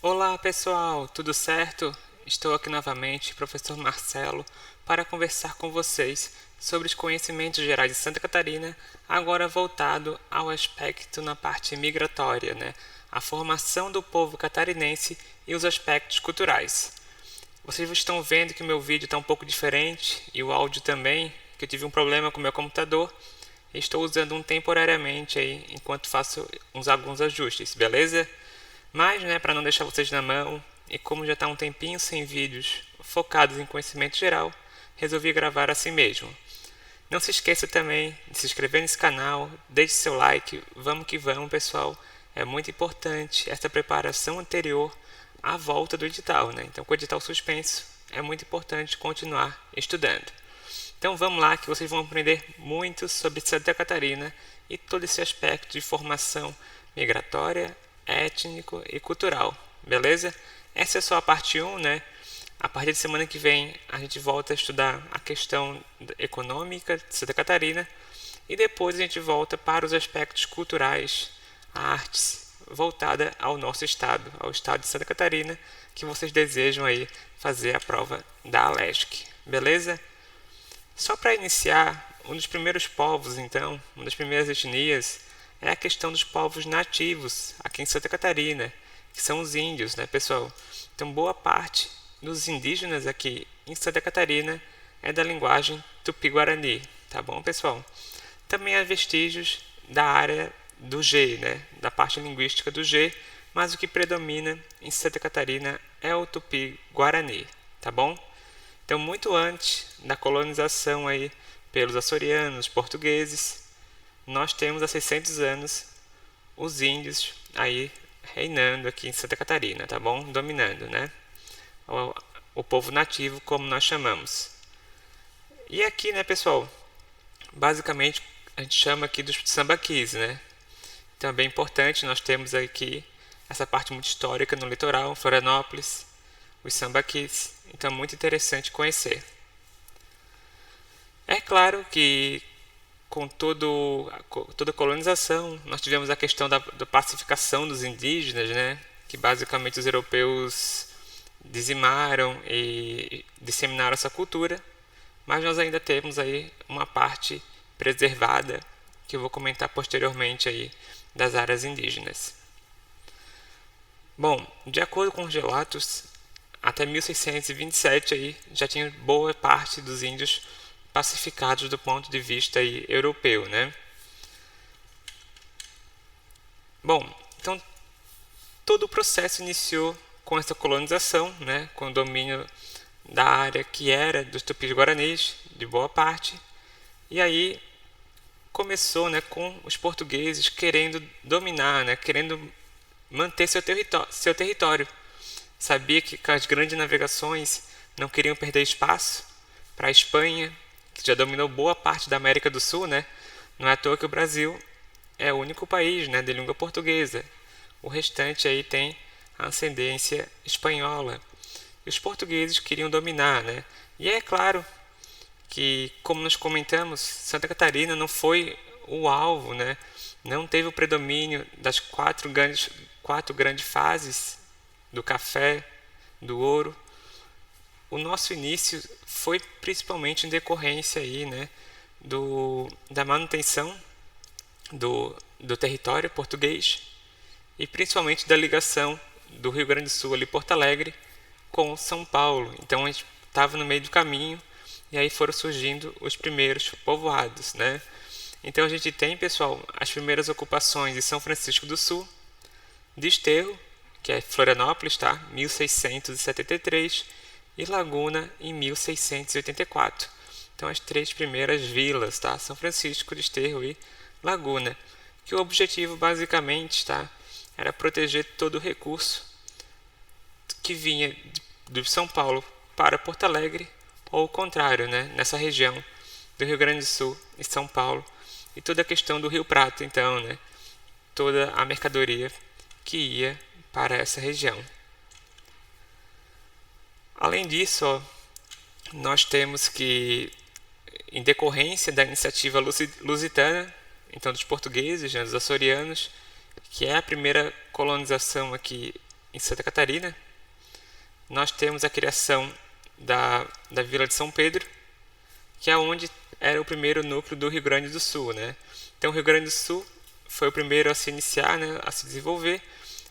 Olá pessoal, tudo certo? Estou aqui novamente, professor Marcelo, para conversar com vocês sobre os conhecimentos gerais de Santa Catarina, agora voltado ao aspecto na parte migratória, né? A formação do povo catarinense e os aspectos culturais. Vocês estão vendo que o meu vídeo está um pouco diferente e o áudio também, que eu tive um problema com o meu computador e estou usando um temporariamente aí enquanto faço alguns ajustes, beleza? Mas, né, para não deixar vocês na mão, e como já está um tempinho sem vídeos focados em conhecimento geral, resolvi gravar assim mesmo. Não se esqueça também de se inscrever nesse canal, deixe seu like, vamos que vamos, pessoal. É muito importante essa preparação anterior à volta do edital, né? Então, com o edital suspenso, é muito importante continuar estudando. Então, vamos lá que vocês vão aprender muito sobre Santa Catarina e todo esse aspecto de formação migratória, étnico e cultural, beleza? Essa é só a parte 1, né? A partir de semana que vem a gente volta a estudar a questão econômica de Santa Catarina e depois a gente volta para os aspectos culturais, artes, voltada ao nosso estado, ao estado de Santa Catarina, que vocês desejam aí fazer a prova da Alesc, beleza? Só para iniciar, um dos primeiros povos, então, uma das primeiras etnias, é a questão dos povos nativos aqui em Santa Catarina, que são os índios, né, pessoal? Então, boa parte dos indígenas aqui em Santa Catarina é da linguagem tupi-guarani, tá bom, pessoal? Também há vestígios da área do G, né, da parte linguística do G, mas o que predomina em Santa Catarina é o tupi-guarani, tá bom? Então, muito antes da colonização aí pelos açorianos, portugueses, nós temos há 600 anos os índios aí reinando aqui em Santa Catarina, tá bom? Dominando, né? O povo nativo, como nós chamamos. E aqui, né, pessoal, basicamente a gente chama aqui dos sambaquis, né? Então é bem importante, nós temos aqui essa parte muito histórica no litoral, Florianópolis, os sambaquis, então é muito interessante conhecer. É claro que com toda a colonização, nós tivemos a questão da pacificação dos indígenas, né? Que basicamente os europeus dizimaram e disseminaram essa cultura, mas nós ainda temos aí uma parte preservada que eu vou comentar posteriormente aí das áreas indígenas. Bom, de acordo com os relatos, até 1627 aí já tinha boa parte dos índios pacificados do ponto de vista aí europeu, né? Bom, então todo o processo iniciou com essa colonização, né, com o domínio da área que era dos tupis-guaranis, de boa parte, e aí começou, né, com os portugueses querendo dominar, né, querendo manter seu território. Sabia que as grandes navegações não queriam perder espaço para a Espanha, que já dominou boa parte da América do Sul, né? Não é à toa que o Brasil é o único país, né, de língua portuguesa. O restante aí tem a ascendência espanhola. E os portugueses queriam dominar, né? E é claro que, como nós comentamos, Santa Catarina não foi o alvo, né? Não teve o predomínio das quatro grandes fases do café, do ouro. O nosso início foi principalmente em decorrência aí, né, da manutenção do território português e principalmente da ligação do Rio Grande do Sul ali Porto Alegre com São Paulo. Então a gente estava no meio do caminho e aí foram surgindo os primeiros povoados, né? Então a gente tem, pessoal, as primeiras ocupações de São Francisco do Sul, Desterro, que é Florianópolis, tá? 1673, e Laguna em 1684. Então as três primeiras vilas, tá? São Francisco, Desterro e Laguna, que o objetivo basicamente, tá, era proteger todo o recurso que vinha de São Paulo para Porto Alegre, ou o contrário, né, nessa região do Rio Grande do Sul e São Paulo, e toda a questão do Rio Prata, então, né, toda a mercadoria que ia para essa região. Além disso, ó, nós temos que, em decorrência da iniciativa lusitana, então dos portugueses, né, dos açorianos, que é a primeira colonização aqui em Santa Catarina, nós temos a criação da Vila de São Pedro, que é onde era o primeiro núcleo do Rio Grande do Sul, né? Então o Rio Grande do Sul foi o primeiro a se iniciar, né, a se desenvolver,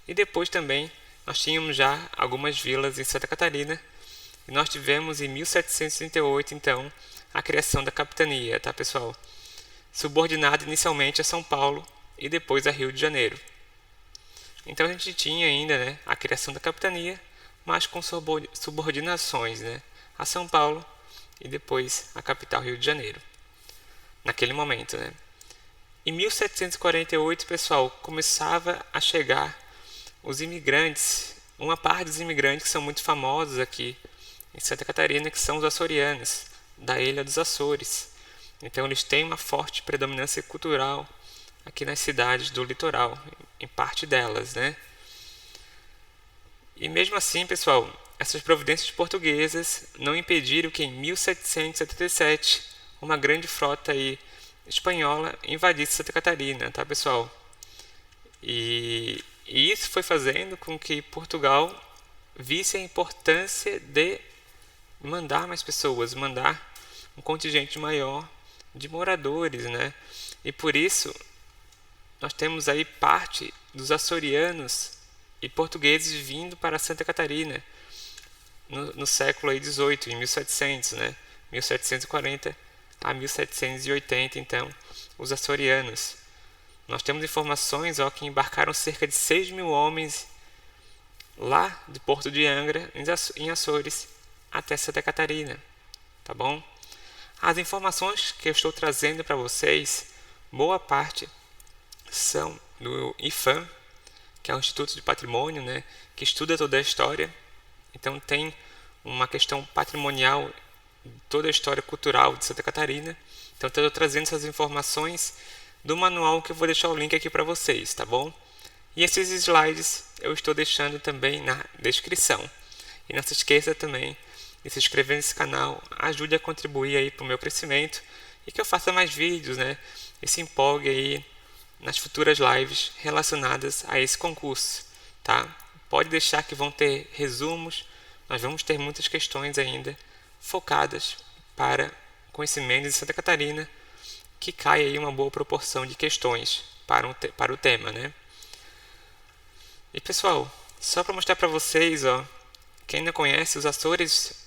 e depois também nós tínhamos já algumas vilas em Santa Catarina, e nós tivemos em 1738, então, a criação da capitania, tá, pessoal? Subordinada inicialmente a São Paulo e depois a Rio de Janeiro. Então a gente tinha ainda, né, a criação da capitania, mas com subordinações, né, a São Paulo e depois a capital Rio de Janeiro, naquele momento, né? Em 1748, pessoal, começava a chegar os imigrantes, uma parte dos imigrantes que são muito famosos aqui em Santa Catarina, que são os açorianos, da Ilha dos Açores. Então eles têm uma forte predominância cultural aqui nas cidades do litoral, em parte delas, né? E mesmo assim, pessoal, essas providências portuguesas não impediram que em 1777 uma grande frota aí espanhola invadisse Santa Catarina, tá, pessoal? E isso foi fazendo com que Portugal visse a importância de mandar mais pessoas, mandar um contingente maior de moradores, né? E por isso nós temos aí parte dos açorianos e portugueses vindo para Santa Catarina no século XVIII, em 1700, né? 1740 a 1780, então, os açorianos. Nós temos informações que embarcaram cerca de 6.000 homens lá de Porto de Angra, em Açores, até Santa Catarina, tá bom? As informações que eu estou trazendo para vocês, boa parte são do IPHAM, que é o Instituto de Patrimônio, né, que estuda toda a história. Então tem uma questão patrimonial, toda a história cultural de Santa Catarina. Então estou trazendo essas informações do manual, que eu vou deixar o link aqui para vocês, tá bom? E esses slides eu estou deixando também na descrição. E não se esqueça também de se inscrever nesse canal, ajude a contribuir aí para o meu crescimento e que eu faça mais vídeos, né? E se empolgue aí nas futuras lives relacionadas a esse concurso, tá? Pode deixar que vão ter resumos, nós vamos ter muitas questões ainda focadas para conhecimentos de Santa Catarina, que cai aí uma boa proporção de questões para o tema, né? E pessoal, só para mostrar para vocês, quem não conhece os Açores,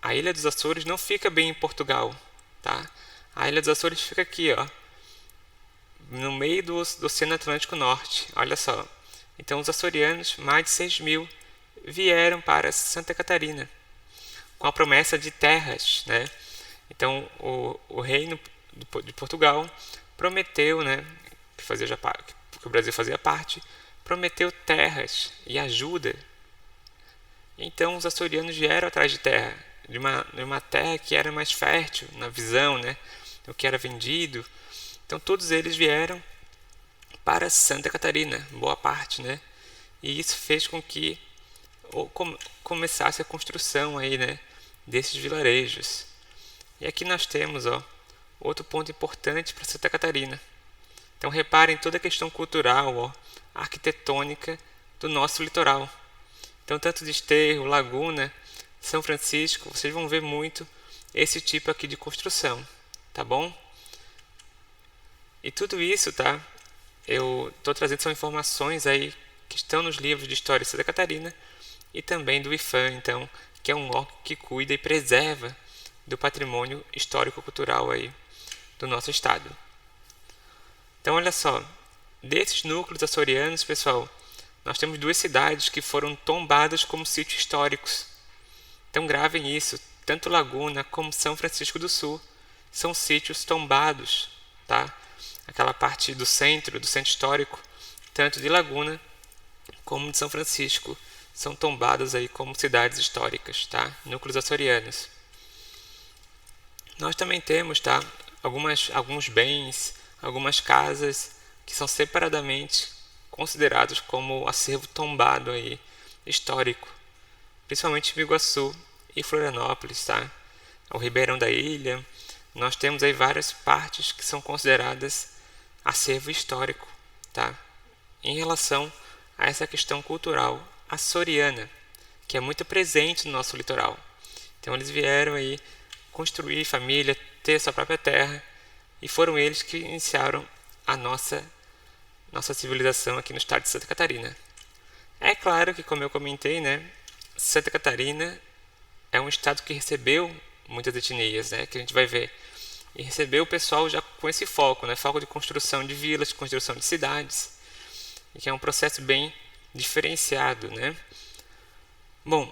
a Ilha dos Açores não fica bem em Portugal, tá? A Ilha dos Açores fica aqui, no meio do Oceano Atlântico Norte, olha só. Então os açorianos, mais de 6.000, vieram para Santa Catarina, com a promessa de terras, né? Então o reino de Portugal prometeu, né, que o Brasil fazia parte, prometeu terras e ajuda. Então os açorianos vieram atrás de terra, de uma terra que era mais fértil na visão, né, do que era vendido. Então todos eles vieram para Santa Catarina, boa parte, né? E isso fez com que começasse a construção aí, né, desses vilarejos. E aqui nós temos, outro ponto importante para Santa Catarina. Então reparem toda a questão cultural, arquitetônica do nosso litoral. Então tanto Desterro, Laguna, São Francisco, vocês vão ver muito esse tipo aqui de construção, tá bom? E tudo isso, tá? Eu estou trazendo são informações aí que estão nos livros de História de Santa Catarina e também do IPHAM, então, que é um órgão que cuida e preserva do patrimônio histórico-cultural aí do nosso estado. Então, olha só, desses núcleos açorianos, pessoal, nós temos 2 cidades que foram tombadas como sítios históricos. Então, gravem isso, tanto Laguna como São Francisco do Sul são sítios tombados, tá? Aquela parte do centro histórico, tanto de Laguna como de São Francisco, são tombadas aí como cidades históricas, tá? Núcleos açorianos. Nós também temos, tá, alguns bens, algumas casas que são separadamente considerados como acervo tombado aí histórico, principalmente em Biguaçu e Florianópolis, tá? O Ribeirão da Ilha. Nós temos aí várias partes que são consideradas acervo histórico, tá? Em relação a essa questão cultural açoriana, que é muito presente no nosso litoral. Então eles vieram aí construir família, ter sua própria terra, e foram eles que iniciaram a nossa civilização aqui no estado de Santa Catarina. É claro que, como eu comentei, né, Santa Catarina é um estado que recebeu muitas etnias, né, que a gente vai ver. E recebeu o pessoal já com esse foco, né, foco de construção de vilas, construção de cidades, e que é um processo bem diferenciado, né. Bom,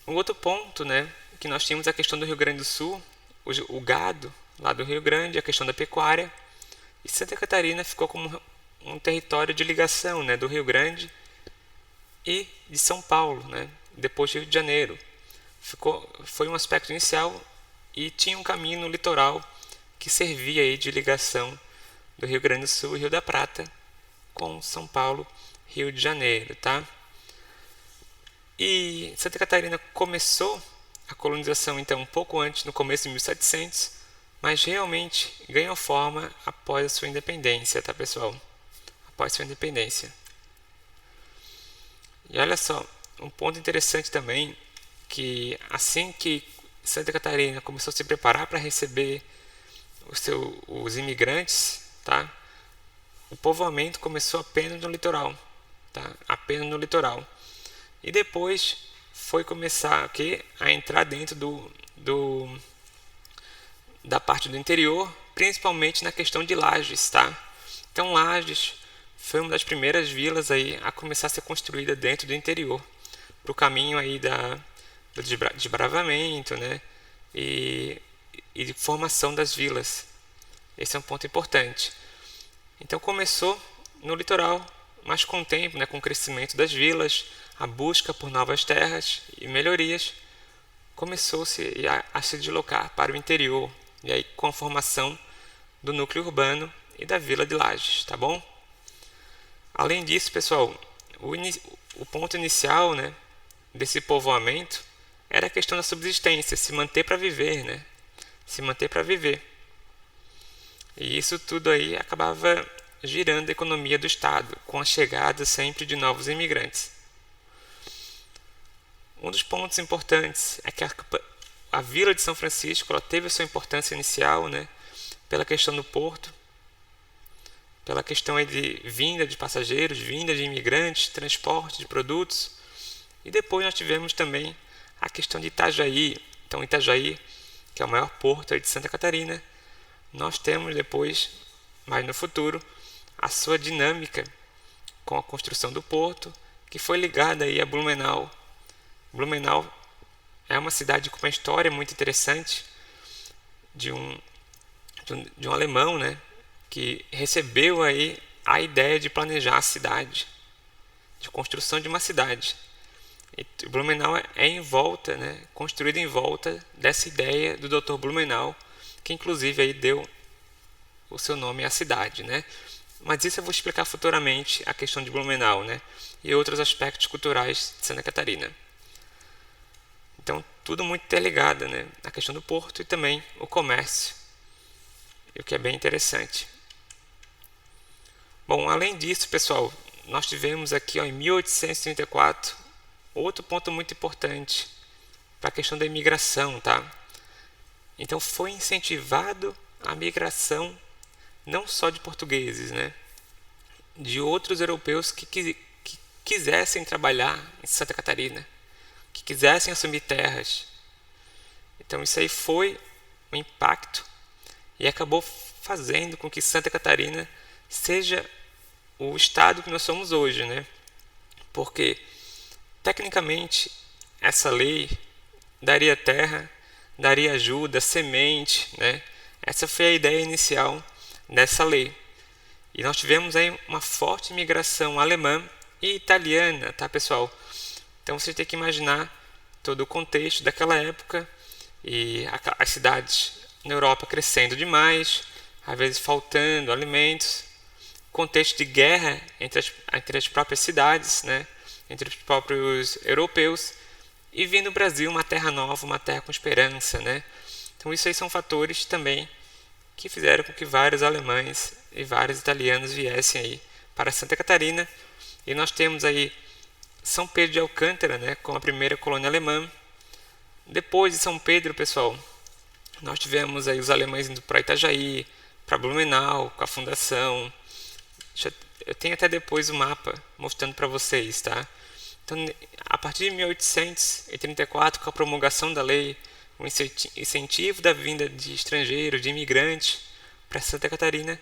um outro ponto, né, que nós tínhamos a questão do Rio Grande do Sul, o gado lá do Rio Grande, a questão da pecuária, e Santa Catarina ficou como um território de ligação, né, do Rio Grande e de São Paulo, né, depois do Rio de Janeiro. Foi um aspecto inicial e tinha um caminho no litoral que servia aí de ligação do Rio Grande do Sul e Rio da Prata com São Paulo, Rio de Janeiro, tá? E Santa Catarina começou a colonização então um pouco antes, no começo de 1700, mas realmente ganhou forma após a sua independência, tá, pessoal? Após sua independência. E olha só, um ponto interessante também, que assim que Santa Catarina começou a se preparar para receber os imigrantes, tá? O povoamento começou apenas no litoral, tá? Apenas no litoral. E depois foi começar aqui a entrar dentro da parte do interior, principalmente na questão de Lages, tá? Então Lages foi uma das primeiras vilas aí a começar a ser construída dentro do interior, para o caminho aí do desbravamento, né? E de formação das vilas. Esse é um ponto importante. Então começou no litoral, mas com o tempo, né, com o crescimento das vilas, a busca por novas terras e melhorias, começou-se a se deslocar para o interior, e aí com a formação do núcleo urbano e da vila de Lages, tá bom? Além disso, pessoal, o ponto inicial, né, desse povoamento era a questão da subsistência, se manter para viver, né? Se manter para viver. E isso tudo aí acabava girando a economia do estado, com a chegada sempre de novos imigrantes. Um dos pontos importantes é que a vila de São Francisco ela teve a sua importância inicial, né, pela questão do porto, pela questão aí de vinda de passageiros, vinda de imigrantes, transporte de produtos. E depois nós tivemos também a questão de Itajaí. Então Itajaí, que é o maior porto aí de Santa Catarina, nós temos depois, mais no futuro, a sua dinâmica com a construção do porto, que foi ligada aí a Blumenau. Blumenau é uma cidade com uma história muito interessante de um alemão, né, que recebeu aí a ideia de planejar a cidade, de construção de uma cidade. E Blumenau é em volta, né, construído em volta dessa ideia do Dr. Blumenau, que inclusive aí deu o seu nome à cidade, né? Mas isso eu vou explicar futuramente, a questão de Blumenau, né, e outros aspectos culturais de Santa Catarina. Então, tudo muito interligado, né? A questão do porto e também o comércio, o que é bem interessante. Bom, além disso, pessoal, nós tivemos aqui em 1834 outro ponto muito importante para a questão da imigração, tá? Então, foi incentivado a migração não só de portugueses, né? De outros europeus que quisessem trabalhar em Santa Catarina, que quisessem assumir terras. Então isso aí foi um impacto e acabou fazendo com que Santa Catarina seja o estado que nós somos hoje, né? Porque tecnicamente essa lei daria terra, daria ajuda, semente, né? Essa foi a ideia inicial dessa lei. E nós tivemos aí uma forte migração alemã e italiana, tá, pessoal? Então você tem que imaginar todo o contexto daquela época e as cidades na Europa crescendo demais, às vezes faltando alimentos, contexto de guerra entre as próprias cidades, né, entre os próprios europeus, e vindo no Brasil uma terra nova, uma terra com esperança, né? Então isso aí são fatores também que fizeram com que vários alemães e vários italianos viessem aí para Santa Catarina. E nós temos aí São Pedro de Alcântara, né, com a primeira colônia alemã. Depois de São Pedro, pessoal, nós tivemos aí os alemães indo para Itajaí, para Blumenau, com a fundação. Eu tenho até depois o mapa mostrando para vocês, tá? Então, a partir de 1834, com a promulgação da lei, o incentivo da vinda de estrangeiros, de imigrantes para Santa Catarina,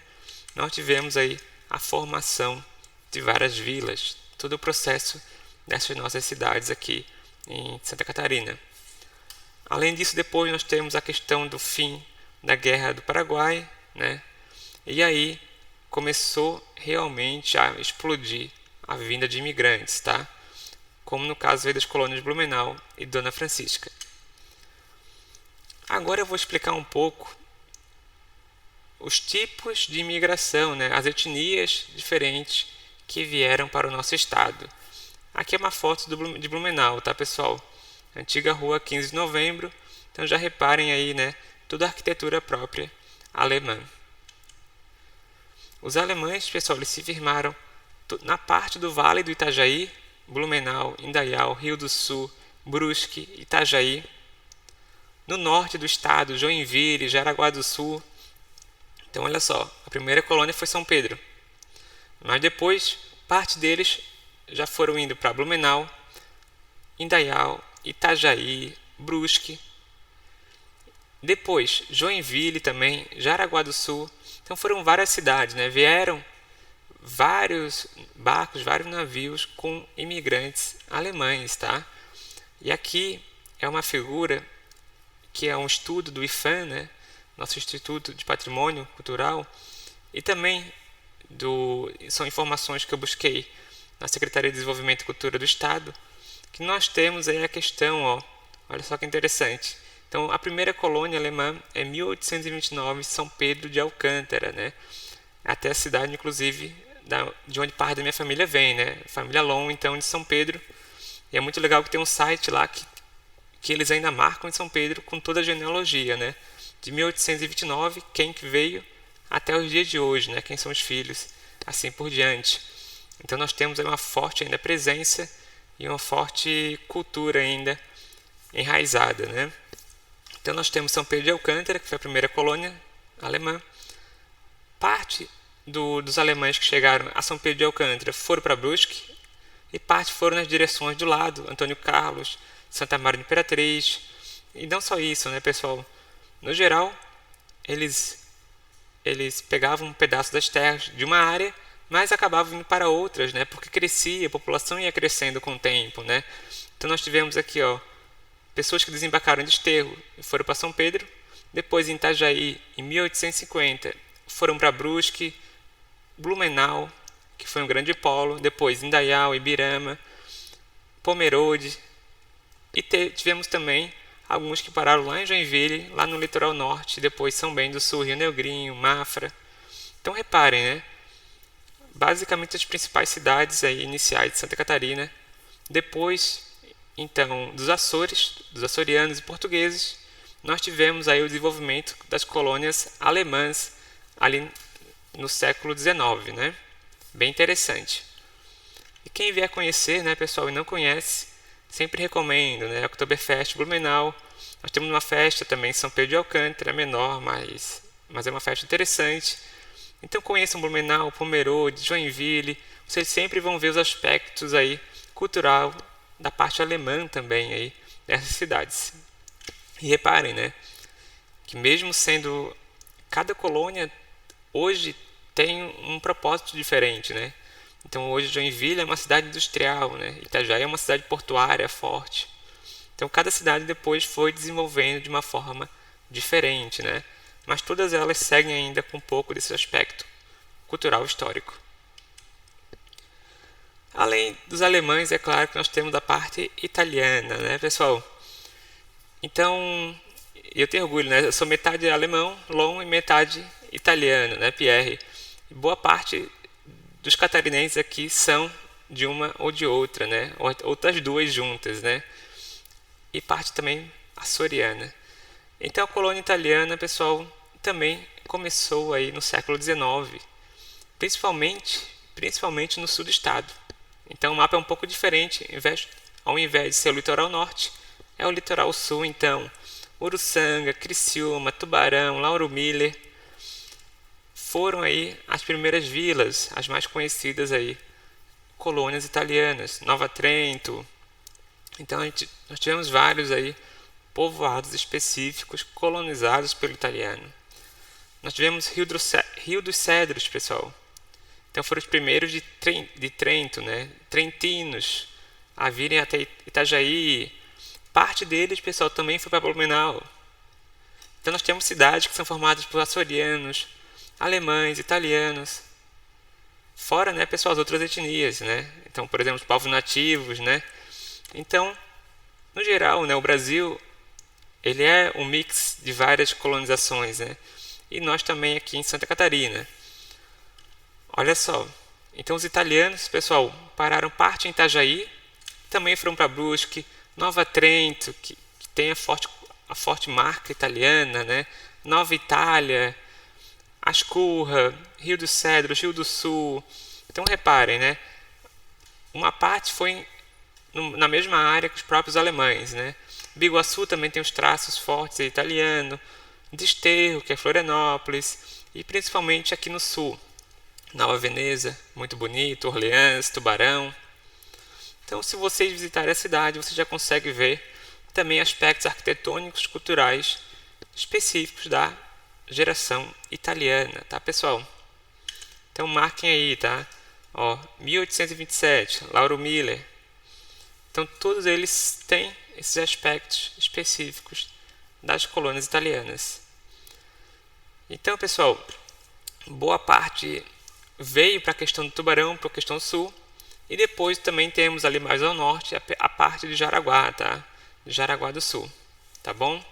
nós tivemos aí a formação de várias vilas, todo o processo dessas nossas cidades aqui em Santa Catarina. Além disso, depois nós temos a questão do fim da Guerra do Paraguai, né? E aí começou realmente a explodir a vinda de imigrantes, tá? Como no caso aí das colônias de Blumenau e Dona Francisca. Agora eu vou explicar um pouco os tipos de imigração, né? As etnias diferentes que vieram para o nosso estado. Aqui é uma foto de Blumenau, tá, pessoal? Antiga rua 15 de novembro, então já reparem aí, né? Toda a arquitetura própria alemã. Os alemães, pessoal, eles se firmaram na parte do Vale do Itajaí, Blumenau, Indaial, Rio do Sul, Brusque, Itajaí. No norte do estado, Joinville, Jaraguá do Sul. Então, olha só, a primeira colônia foi São Pedro. Mas depois, parte deles já foram indo para Blumenau, Indaial, Itajaí, Brusque. Depois, Joinville também, Jaraguá do Sul. Então foram várias cidades, né? Vieram vários barcos, vários navios com imigrantes alemães, tá? E aqui é uma figura que é um estudo do IPHAN, né? Nosso Instituto de Patrimônio Cultural, e também são informações que eu busquei na Secretaria de Desenvolvimento e Cultura do Estado, que nós temos aí a questão, ó, olha só que interessante. Então, a primeira colônia alemã é 1829, São Pedro de Alcântara, né? Até a cidade, inclusive, de onde parte da minha família vem, né? Família Long, então, de São Pedro. E é muito legal que tem um site lá que eles ainda marcam em São Pedro com toda a genealogia, né? De 1829, quem que veio, até os dias de hoje, né? Quem são os filhos, assim por diante. Então, nós temos aí uma forte ainda presença e uma forte cultura ainda enraizada, né? Então nós temos São Pedro de Alcântara, que foi a primeira colônia alemã. Parte dos alemães que chegaram a São Pedro de Alcântara foram para Brusque e parte foram nas direções do lado, Antônio Carlos, Santa Maria de Imperatriz. E não só isso, né, pessoal? No geral, eles pegavam um pedaço das terras de uma área, mas acabavam indo para outras, né? Porque crescia, a população ia crescendo com o tempo, né? Então nós tivemos aqui, ó, pessoas que desembarcaram de Desterro e foram para São Pedro. Depois, em Itajaí, em 1850, foram para Brusque, Blumenau, que foi um grande polo. Depois, Indaial, Ibirama, Pomerode. E tivemos também alguns que pararam lá em Joinville, lá no litoral norte. Depois, São Bento do Sul, Rio Negrinho, Mafra. Então, reparem, né? Basicamente, as principais cidades aí, iniciais de Santa Catarina. Depois, então, dos Açores, dos açorianos e portugueses, nós tivemos aí o desenvolvimento das colônias alemãs ali no século XIX, né? Bem interessante. E quem vier conhecer, né, pessoal, e não conhece, sempre recomendo, né? Oktoberfest Blumenau. Nós temos uma festa também em São Pedro de Alcântara, menor, mas é uma festa interessante. Então conheçam Blumenau, Pomerode, Joinville. Vocês sempre vão ver os aspectos aí cultural da parte alemã também aí dessas cidades. E reparem, né, que mesmo sendo cada colônia hoje tem um propósito diferente, né? Então hoje Joinville é uma cidade industrial, né? Itajaí é uma cidade portuária forte. Então cada cidade depois foi desenvolvendo de uma forma diferente, né? Mas todas elas seguem ainda com um pouco desse aspecto cultural histórico. Além dos alemães, é claro que nós temos a parte italiana, né, pessoal? Então, eu tenho orgulho, né? Eu sou metade alemão, Lon, e metade italiano, né, Pierre? E boa parte dos catarinenses aqui são de uma ou de outra, né? Outras duas juntas, né? E parte também açoriana. Então, a colônia italiana, pessoal, também começou aí no século XIX, principalmente no sul do estado, Então o mapa é um pouco diferente, ao invés de ser o litoral norte, é o litoral sul, então Uruçanga, Criciúma, Tubarão, Lauro Miller foram aí as primeiras vilas, as mais conhecidas aí, colônias italianas, Nova Trento. Então nós tivemos vários aí povoados específicos colonizados pelo italiano. Nós tivemos Rio dos Cedros, pessoal. Então foram os primeiros de Trento, né? Trentinos, a virem até Itajaí. Parte deles, pessoal, também foi para Blumenau. Então nós temos cidades que são formadas por açorianos, alemães, italianos. Fora, né, pessoal, as outras etnias, né? Então, por exemplo, os povos nativos, né? Então, no geral, né, o Brasil, ele é um mix de várias colonizações, né? E nós também aqui em Santa Catarina. Olha só, então os italianos, pessoal, pararam parte em Itajaí, também foram para Brusque, Nova Trento, que tem a forte marca italiana, né? Nova Itália, Ascurra, Rio dos Cedros, Rio do Sul. Então reparem, né? Uma parte foi na mesma área que os próprios alemães, né? Biguaçu também tem os traços fortes italianos, Desterro, que é Florianópolis, e principalmente aqui no sul, Nova Veneza, muito bonito, Orleans, Tubarão. Então, se vocês visitarem a cidade, você já consegue ver também aspectos arquitetônicos, culturais específicos da geração italiana, tá, pessoal? Então, marquem aí, tá? Ó, 1827, Lauro Miller. Então, todos eles têm esses aspectos específicos das colônias italianas. Então, pessoal, boa parte veio para a questão do Tubarão, para a questão sul, e depois também temos ali mais ao norte a parte de Jaraguá, tá? De Jaraguá do Sul, tá bom?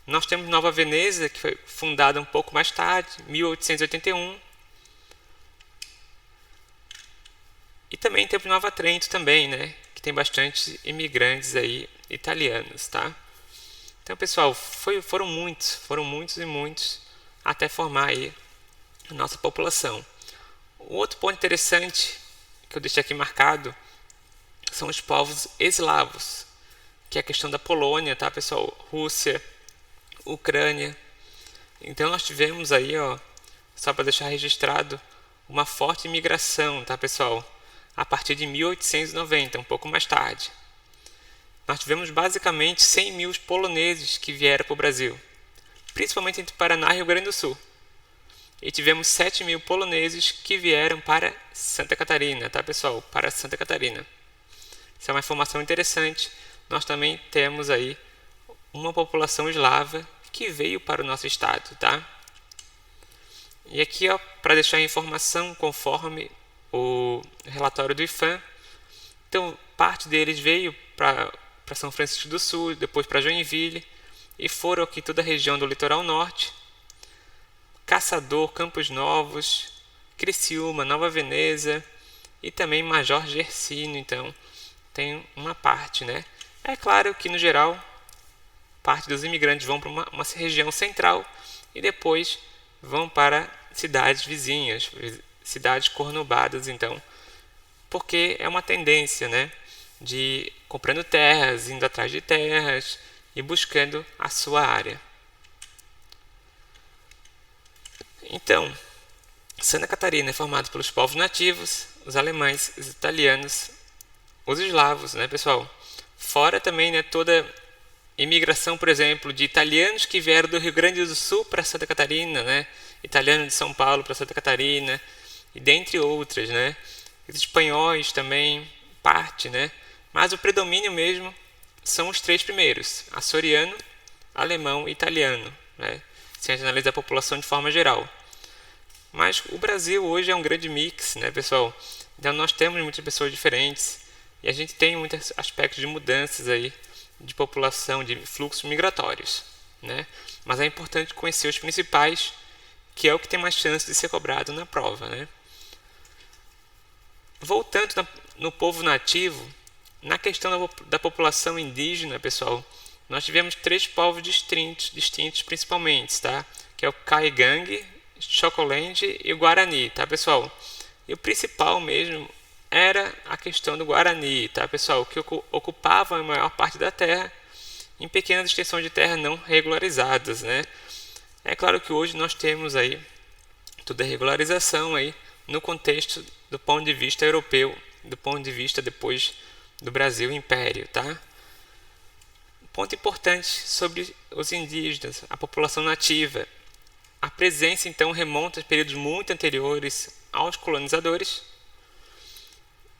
Nós temos Nova Veneza, que foi fundada um pouco mais tarde, 1881. E também temos Nova Trento também, né? Que tem bastante imigrantes aí italianos, tá? Então, pessoal, foram muitos e muitos até formar aí a nossa população. O outro ponto interessante que eu deixei aqui marcado são os povos eslavos, que é a questão da Polônia, tá, pessoal? Rússia, Ucrânia. Então nós tivemos aí, ó, só para deixar registrado, uma forte imigração, tá, pessoal? A partir de 1890, um pouco mais tarde. Nós tivemos basicamente 100 mil poloneses que vieram para o Brasil, principalmente entre Paraná e Rio Grande do Sul. E tivemos 7 mil poloneses que vieram para Santa Catarina, tá, pessoal? Para Santa Catarina. Isso é uma informação interessante. Nós também temos aí uma população eslava que veio para o nosso estado, tá? E aqui, ó, para deixar a informação conforme o relatório do IPHAN. Então, parte deles veio para São Francisco do Sul, depois para Joinville, e foram aqui toda a região do litoral norte, Caçador, Campos Novos, Criciúma, Nova Veneza e também Major Gercino. Então, tem uma parte, né? É claro que, no geral, parte dos imigrantes vão para uma região central e depois vão para cidades vizinhas, cidades conurbadas, então, porque é uma tendência, né? De comprando terras, indo atrás de terras e buscando a sua área. Então, Santa Catarina é formada pelos povos nativos, os alemães, os italianos, os eslavos, né, pessoal? Fora também, né, toda imigração, por exemplo, de italianos que vieram do Rio Grande do Sul para Santa Catarina, né? Italiano de São Paulo para Santa Catarina, e dentre outras, né? Os espanhóis também, parte, né? Mas o predomínio mesmo são os três primeiros, açoriano, alemão e italiano, né? Se a gente analisa a população de forma geral. Mas o Brasil hoje é um grande mix, né, pessoal? Então nós temos muitas pessoas diferentes e a gente tem muitos aspectos de mudanças aí de população, de fluxos migratórios, né? Mas é importante conhecer os principais, que é o que tem mais chance de ser cobrado na prova, né? Voltando no povo nativo, na questão da população indígena, pessoal, nós tivemos três povos distintos principalmente, tá? Que é o Caigangue, Chocolende e o Guarani, tá, pessoal? E o principal mesmo era a questão do Guarani, tá, pessoal? Que ocupava a maior parte da terra em pequenas extensões de terra não regularizadas, né? É claro que hoje nós temos aí toda a regularização aí no contexto do ponto de vista europeu, do ponto de vista depois do Brasil Império, tá? Ponto importante sobre os indígenas, a população nativa. A presença então remonta a períodos muito anteriores aos colonizadores.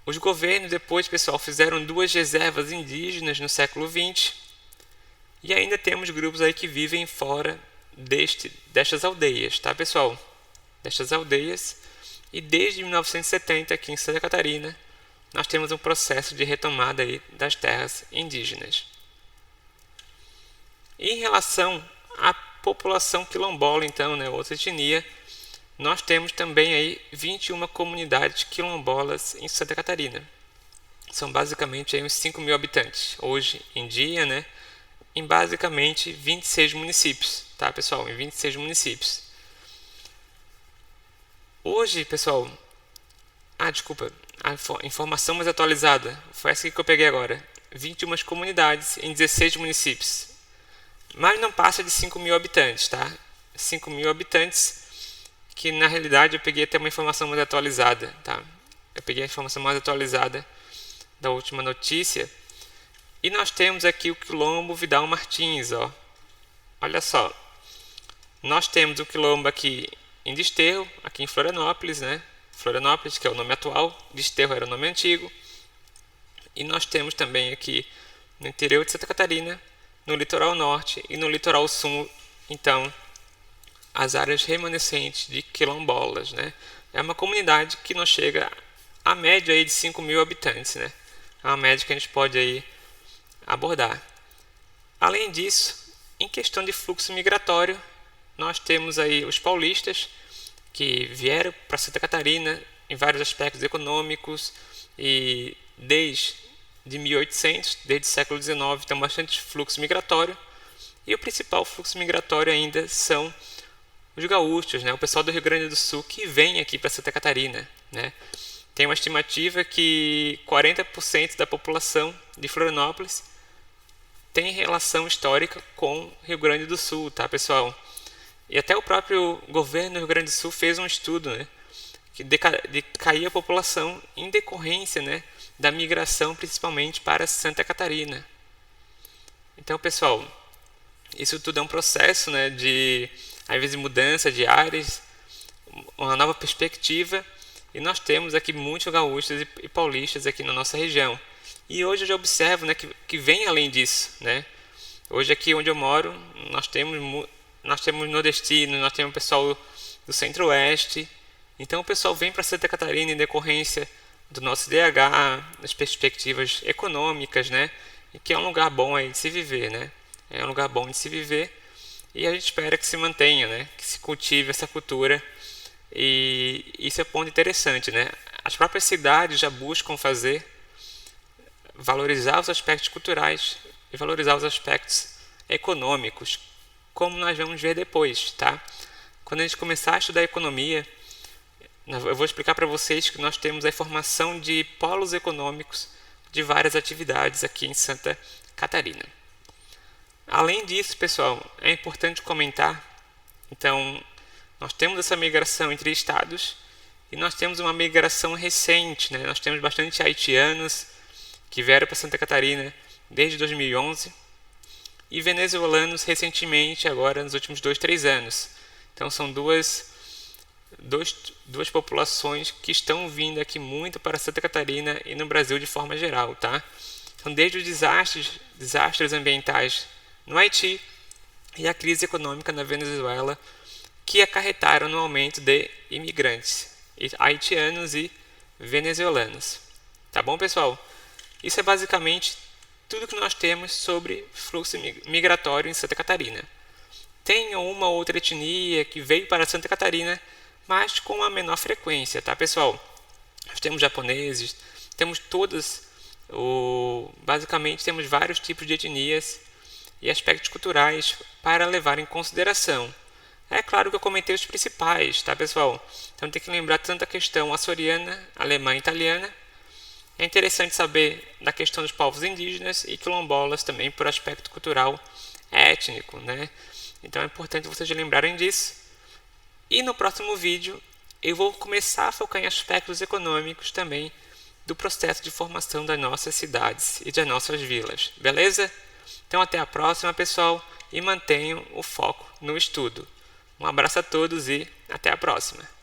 Os governos depois, pessoal, fizeram 2 reservas indígenas no século XX. E ainda temos grupos aí que vivem fora destas aldeias, tá, pessoal? Destas aldeias. E desde 1970, aqui em Santa Catarina, nós temos um processo de retomada aí das terras indígenas. Em relação à população quilombola, então, né, outra etnia, nós temos também aí 21 comunidades quilombolas em Santa Catarina. São basicamente aí uns 5 mil habitantes. Hoje em dia, né, em basicamente 26 municípios, tá, pessoal? Em 26 municípios. Hoje, pessoal, desculpa, a informação mais atualizada foi essa que eu peguei agora. 21 comunidades em 16 municípios. Mas não passa de 5 mil habitantes, tá? 5 mil habitantes, que na realidade eu peguei até uma informação mais atualizada, tá? Eu peguei a informação mais atualizada da última notícia. E nós temos aqui o Quilombo Vidal Martins, ó. Olha só. Nós temos o quilombo aqui em Desterro, aqui em Florianópolis, né? Florianópolis, que é o nome atual, Desterro era o nome antigo. E nós temos também aqui no interior de Santa Catarina, no litoral norte e no litoral sul, então, as áreas remanescentes de quilombolas, né? É uma comunidade que não chega à média aí de 5 mil habitantes, né? É uma média que a gente pode aí abordar. Além disso, em questão de fluxo migratório, nós temos aí os paulistas que vieram para Santa Catarina em vários aspectos econômicos e desde 1800, desde o século XIX, tem bastante fluxo migratório. E o principal fluxo migratório ainda são os gaúchos, né? O pessoal do Rio Grande do Sul que vem aqui para Santa Catarina, né? Tem uma estimativa que 40% da população de Florianópolis tem relação histórica com o Rio Grande do Sul, tá, pessoal? E até o próprio governo do Rio Grande do Sul fez um estudo, né, de cair a população em decorrência, né, da migração principalmente para Santa Catarina. Então, pessoal, isso tudo é um processo, né, de, às vezes, mudança de áreas, uma nova perspectiva, e nós temos aqui muitos gaúchos e paulistas aqui na nossa região. E hoje eu já observo, né, que vem além disso, né? Hoje aqui onde eu moro, nós temos nordestinos, nós temos pessoal do centro-oeste. Então o pessoal vem para Santa Catarina em decorrência do nosso DH, das perspectivas econômicas, né? E que é um lugar bom aí de se viver, né? É um lugar bom de se viver e a gente espera que se mantenha, né? Que se cultive essa cultura e isso é um ponto interessante, né? As próprias cidades já buscam valorizar os aspectos culturais e valorizar os aspectos econômicos, como nós vamos ver depois, tá? Quando a gente começar a estudar economia, eu vou explicar para vocês que nós temos a formação de polos econômicos de várias atividades aqui em Santa Catarina. Além disso, pessoal, é importante comentar, então, nós temos essa migração entre estados e nós temos uma migração recente, né? Nós temos bastante haitianos que vieram para Santa Catarina desde 2011 e venezuelanos recentemente, agora nos últimos 2-3 anos. Então são duas populações que estão vindo aqui muito para Santa Catarina e no Brasil de forma geral, tá? Então desde os desastres ambientais no Haiti e a crise econômica na Venezuela, que acarretaram no aumento de imigrantes haitianos e venezuelanos. Tá bom, pessoal? Isso é basicamente tudo que nós temos sobre fluxo migratório em Santa Catarina. Tem uma outra etnia que veio para Santa Catarina, mas com uma menor frequência, tá, pessoal? Nós temos japoneses, temos basicamente temos vários tipos de etnias e aspectos culturais para levar em consideração. É claro que eu comentei os principais, tá, pessoal? Então tem que lembrar tanto a questão açoriana, alemã e italiana, É interessante saber da questão dos povos indígenas e quilombolas também por aspecto cultural étnico, né? Então é importante vocês lembrarem disso. E no próximo vídeo eu vou começar a focar em aspectos econômicos também do processo de formação das nossas cidades e das nossas vilas, beleza? Então até a próxima, pessoal, e mantenham o foco no estudo. Um abraço a todos e até a próxima!